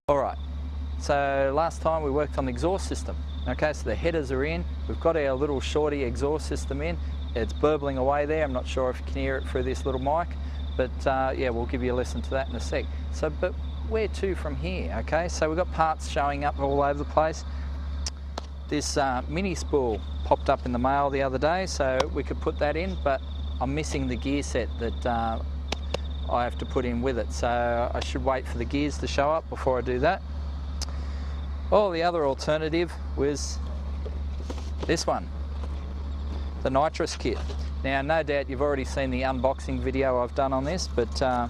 Alright, so last time we worked on the exhaust system. Okay, so the headers are in, we've got our little shorty exhaust system in, it's burbling away there. I'm not sure if you can hear it through this little mic, but yeah, we'll give you a listen to that in a sec. So, but where to from here? Okay, so we've got parts showing up all over the place. This mini spool popped up in the mail the other day, so we could put that in, but I'm missing the gear set that I have to put in with it, so I should wait for the gears to show up before I do that. Well, the other alternative was this one, the Nitrous Kit. Now, no doubt you've already seen the unboxing video I've done on this, but I'm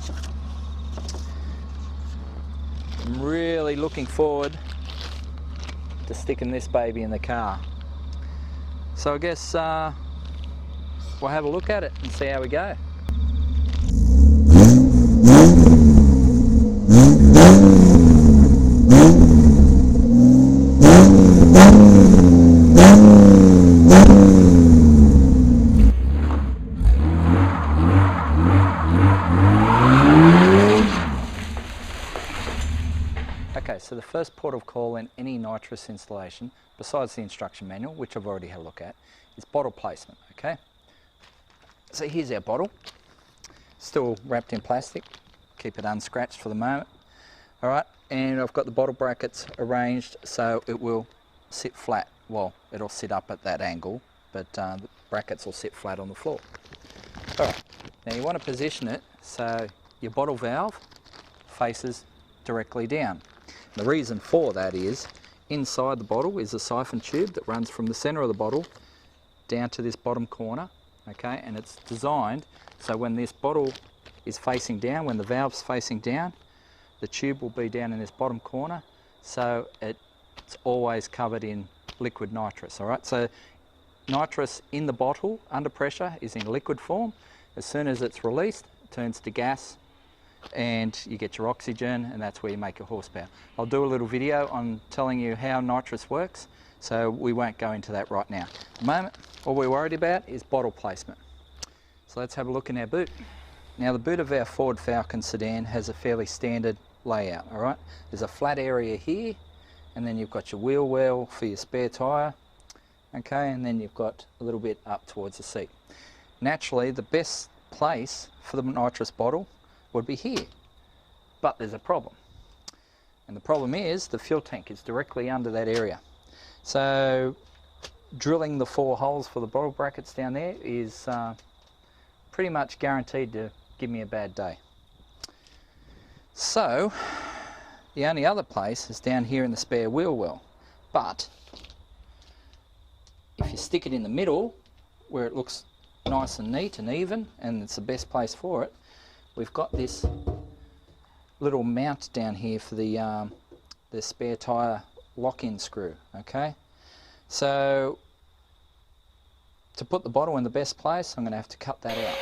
really looking forward to sticking this baby in the car. So I guess we'll have a look at it and see how we go. Okay, so the first port of call in any nitrous installation, besides the instruction manual, which I've already had a look at, is bottle placement, okay? So here's our bottle, still wrapped in plastic, keep it unscratched for the moment. All right, and I've got the bottle brackets arranged so it will sit flat. Well, it'll sit up at that angle, but the brackets will sit flat on the floor. All right, now you want to position it so your bottle valve faces directly down. The reason for that is inside the bottle is a siphon tube that runs from the center of the bottle down to this bottom corner, okay, and it's designed so when this bottle is facing down, when the valve's facing down, the tube will be down in this bottom corner, so it's always covered in liquid nitrous. All right, so nitrous in the bottle under pressure is in liquid form. As soon as it's released, it turns to gas and you get your oxygen, and that's where you make your horsepower. I'll do a little video on telling you how nitrous works, so we won't go into that right now. At the moment, all we're worried about is bottle placement. So let's have a look in our boot. Now the boot of our Ford Falcon sedan has a fairly standard layout, all right? There's a flat area here, and then you've got your wheel well for your spare tyre, okay, and then you've got a little bit up towards the seat. Naturally, the best place for the nitrous bottle would be here, but there's a problem, and the problem is the fuel tank is directly under that area. So drilling the 4 holes for the bottle brackets down there is pretty much guaranteed to give me a bad day. So the only other place is down here in the spare wheel well, but if you stick it in the middle where it looks nice and neat and even, and it's the best place for it, we've got this little mount down here for the spare tyre lock-in screw, okay? So to put the bottle in the best place, I'm going to have to cut that out.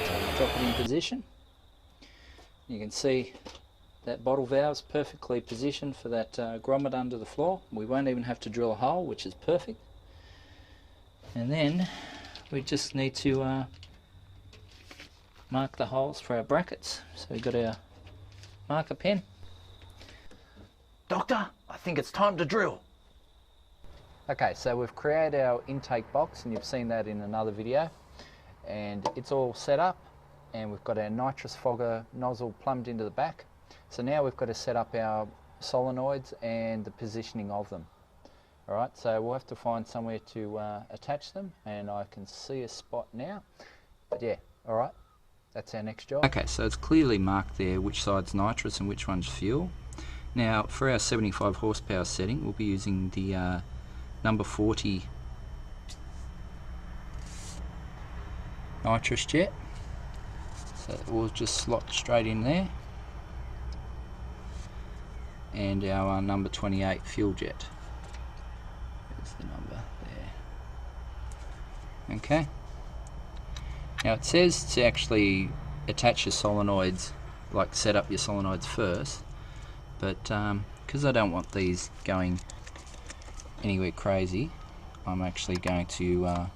So drop it in position. You can see that bottle valve's perfectly positioned for that grommet under the floor. We won't even have to drill a hole, which is perfect. And then we just need to mark the holes for our brackets. So we've got our marker pen. Doctor, I think it's time to drill. Okay, so we've created our intake box, and you've seen that in another video. And it's all set up, and we've got our nitrous fogger nozzle plumbed into the back. So now we've got to set up our solenoids and the positioning of them. Alright, so we'll have to find somewhere to attach them, and I can see a spot now. But yeah, alright, that's our next job. Okay, so it's clearly marked there which side's nitrous and which one's fuel. Now for our 75 horsepower setting, we'll be using the number 40 nitrous jet. So we'll just slot straight in there. And our number 28 fuel jet. There's the number there. Okay. Now it says to actually attach your solenoids, like set up your solenoids first, but because I don't want these going anywhere crazy, I'm actually going to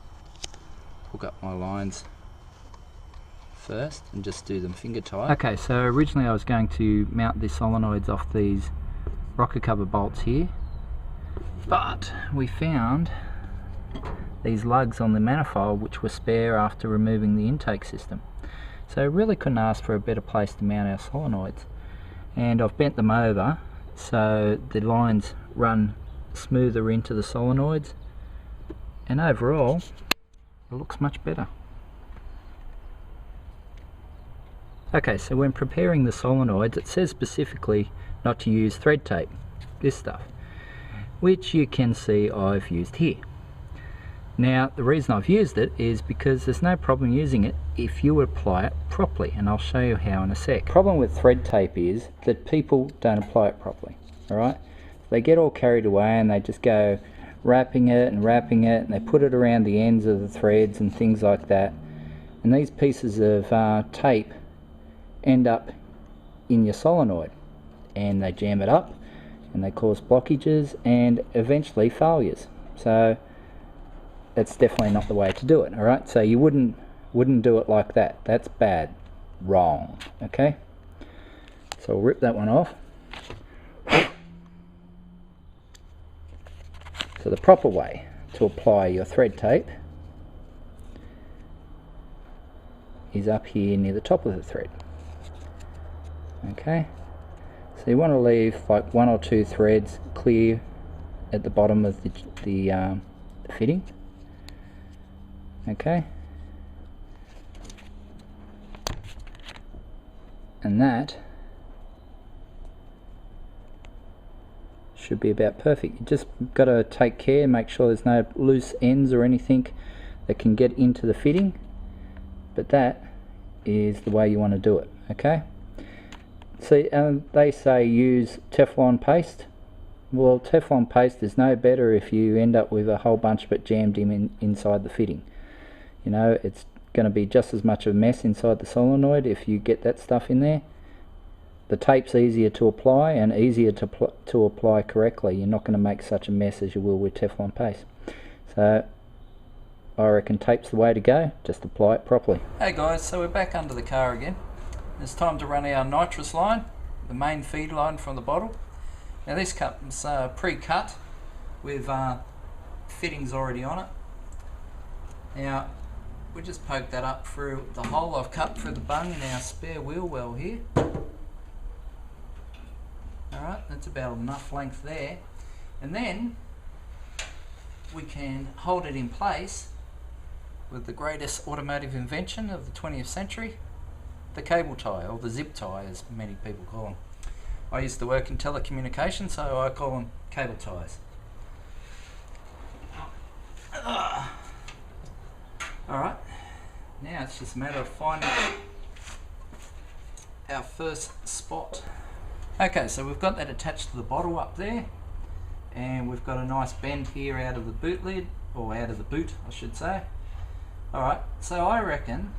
hook up my lines first and just do them finger tight. Okay, so originally I was going to mount the solenoids off these rocker cover bolts here, but we found these lugs on the manifold which were spare after removing the intake system. So really couldn't ask for a better place to mount our solenoids. And I've bent them over so the lines run smoother into the solenoids, and overall it looks much better. Okay, so when preparing the solenoids, it says specifically not to use thread tape, this stuff, which you can see I've used here. Now, the reason I've used it is because there's no problem using it if you apply it properly, and I'll show you how in a sec. The problem with thread tape is that people don't apply it properly, alright? They get all carried away and they just go wrapping it, and they put it around the ends of the threads and things like that. And these pieces of tape end up in your solenoid, and they jam it up and they cause blockages and eventually failures. So that's definitely not the way to do it. All right, so you wouldn't do it like that. That's bad, wrong. Okay, so we'll rip that one off. So the proper way to apply your thread tape is up here near the top of the thread. Okay, so you want to leave like 1 or 2 threads clear at the bottom of the fitting. Okay, and that should be about perfect. You just got to take care and make sure there's no loose ends or anything that can get into the fitting, but that is the way you want to do it. Okay, see, they say use Teflon paste. Well, Teflon paste is no better if you end up with a whole bunch of it jammed inside the fitting. You know, it's going to be just as much of a mess inside the solenoid if you get that stuff in there. The tape's easier to apply and easier to apply correctly. You're not going to make such a mess as you will with Teflon paste. So I reckon tape's the way to go. Just apply it properly. Hey guys, so we're back under the car again. It's time to run our nitrous line, the main feed line from the bottle. Now this comes pre-cut with fittings already on it. Now we just poke that up through the hole I've cut through the bung in our spare wheel well here. Alright, that's about enough length there. And then we can hold it in place with the greatest automotive invention of the 20th century, the cable tie, or the zip tie as many people call them. I used to work in telecommunications, so I call them cable ties. Alright, now it's just a matter of finding our first spot. Okay, so we've got that attached to the bottle up there, and we've got a nice bend here out of the boot lid, or out of the boot I should say. Alright, so I reckon,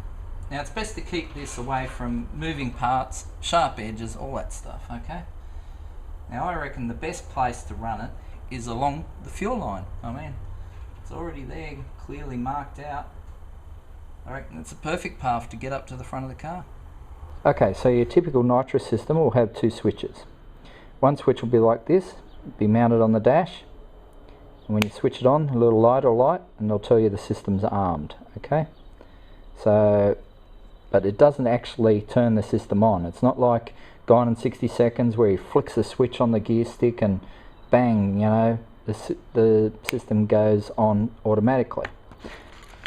now it's best to keep this away from moving parts, sharp edges, all that stuff, okay? Now I reckon the best place to run it is along the fuel line. I mean, it's already there, clearly marked out. I reckon it's a perfect path to get up to the front of the car. Okay, so your typical nitrous system will have 2 switches. One switch will be like this, be mounted on the dash, and when you switch it on, a little light will light and they'll tell you the system's armed. Okay, so but it doesn't actually turn the system on. It's not like Gone in 60 Seconds where he flicks a switch on the gear stick and bang, you know, the system goes on automatically.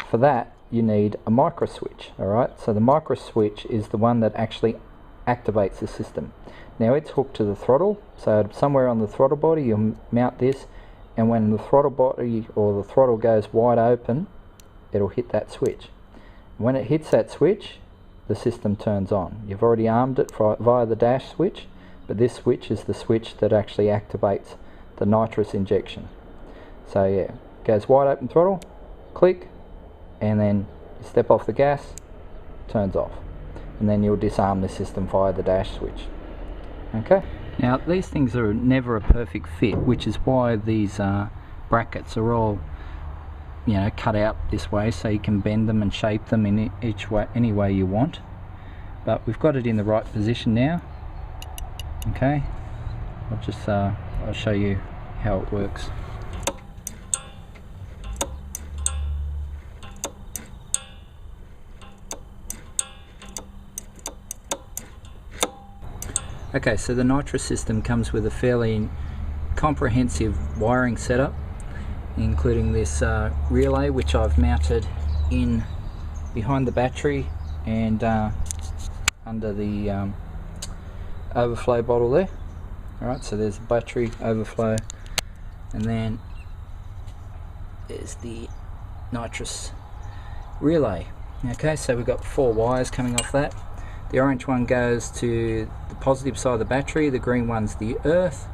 For that you need a micro switch. Alright, so the micro switch is the one that actually activates the system. Now it's hooked to the throttle, so somewhere on the throttle body you'll mount this, and when the throttle body or the throttle goes wide open, it'll hit that switch. When it hits that switch, the system turns on. You've already armed it via the dash switch, but this switch is the switch that actually activates the nitrous injection. So yeah, goes wide open throttle, click, and then you step off the gas, turns off, and then you'll disarm the system via the dash switch. Okay. Now these things are never a perfect fit, which is why these brackets are all, you know, cut out this way, so you can bend them and shape them in each way, any way you want. But we've got it in the right position now. Okay, I'll show you how it works. Okay, so the nitrous system comes with a fairly comprehensive wiring setup, including this relay, which I've mounted in behind the battery and under the overflow bottle there. Alright, so there's the battery overflow, and then there's the nitrous relay. Okay, so we've got 4 wires coming off that. The orange one goes to the positive side of the battery, the green one's the earth,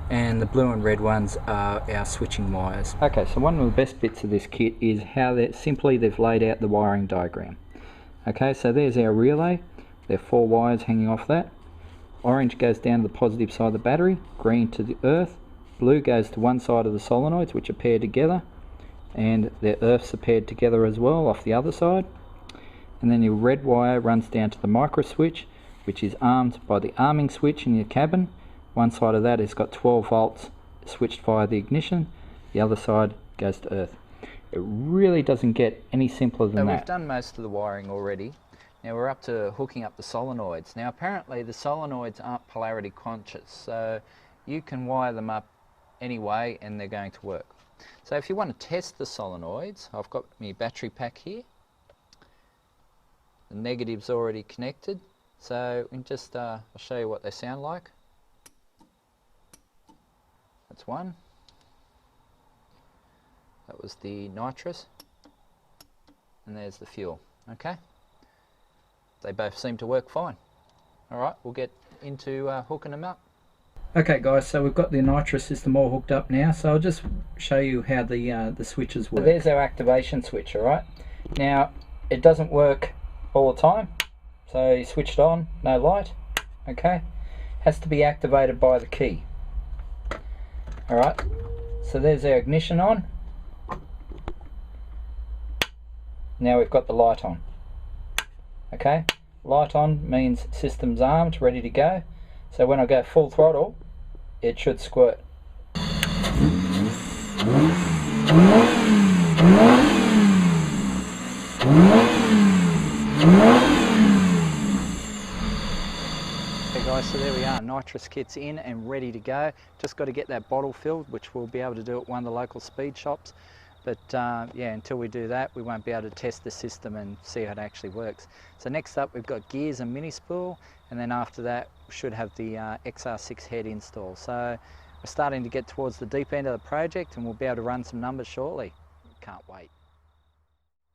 and the blue and red ones are our switching wires. Okay, so one of the best bits of this kit is how they've laid out the wiring diagram. Okay, so there's our relay. There are 4 wires hanging off that. Orange goes down to the positive side of the battery, green to the earth, blue goes to one side of the solenoids, which are paired together, and their earths are paired together as well off the other side. And then your red wire runs down to the micro switch, which is armed by the arming switch in your cabin. One side of that has got 12 volts switched via the ignition, the other side goes to earth. It really doesn't get any simpler than that. We've done most of the wiring already. Now we're up to hooking up the solenoids. Now apparently the solenoids aren't polarity conscious, so you can wire them up anyway and they're going to work. So if you want to test the solenoids, I've got my battery pack here. The negative's already connected, so we can just I'll show you what they sound like. That's one. That was the nitrous, and there's the fuel. Okay, they both seem to work fine. Alright, we'll get into hooking them up. Okay guys, so we've got the nitrous system all hooked up now, so I'll just show you how the switches work. So there's our activation switch. Alright, now it doesn't work all the time, so you switch it on, no light. Okay, has to be activated by the key. Alright, so there's our ignition on. Now we've got the light on. Okay, light on means system's armed, ready to go. So when I go full throttle, it should squirt. Okay guys, so there we are, nitrous kit's in and ready to go. Just got to get that bottle filled, which we'll be able to do at one of the local speed shops. But yeah, until we do that, we won't be able to test the system and see how it actually works. So next up, we've got gears and mini spool, and then after that, we should have the XR6 head installed. So we're starting to get towards the deep end of the project, and we'll be able to run some numbers shortly. Can't wait.